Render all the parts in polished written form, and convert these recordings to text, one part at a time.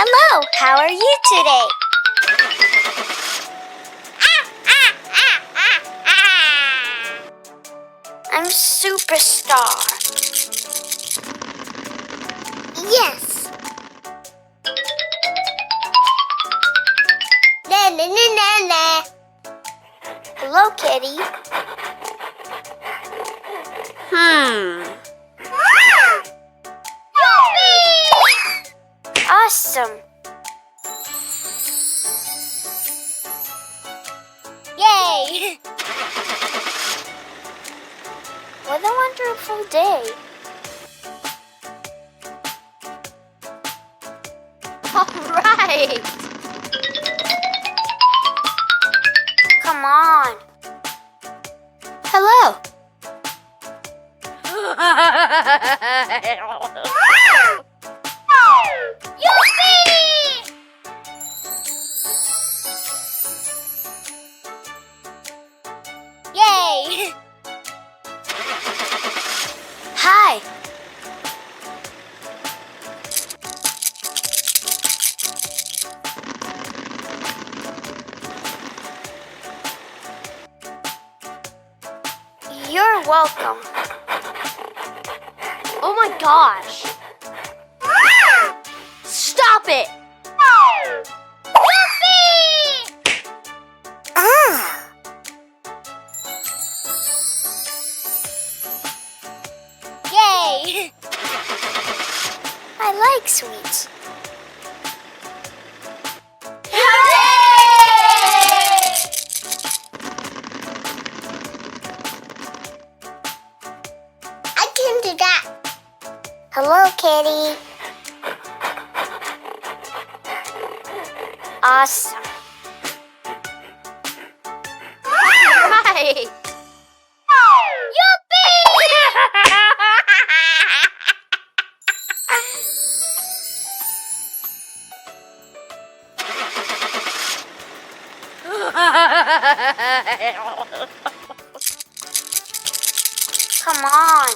Hello, how are you today? I'm Superstar. Yes. Na na na na na. Hello, Kitty. Awesome. Yay! What a wonderful day. All right. Come on. Hello. Yippee! Yay! Hi. You're welcome. Oh my gosh. Stop it! Yippee! Yay! I like sweets. I can do that. Hello, Kitty. Awesome. Right. Come on.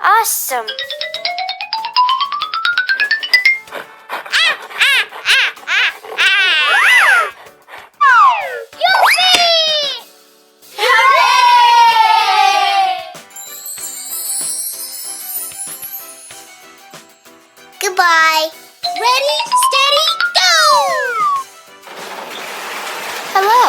Awesome. Yippee! Goodbye. Ready, steady, go! Hello.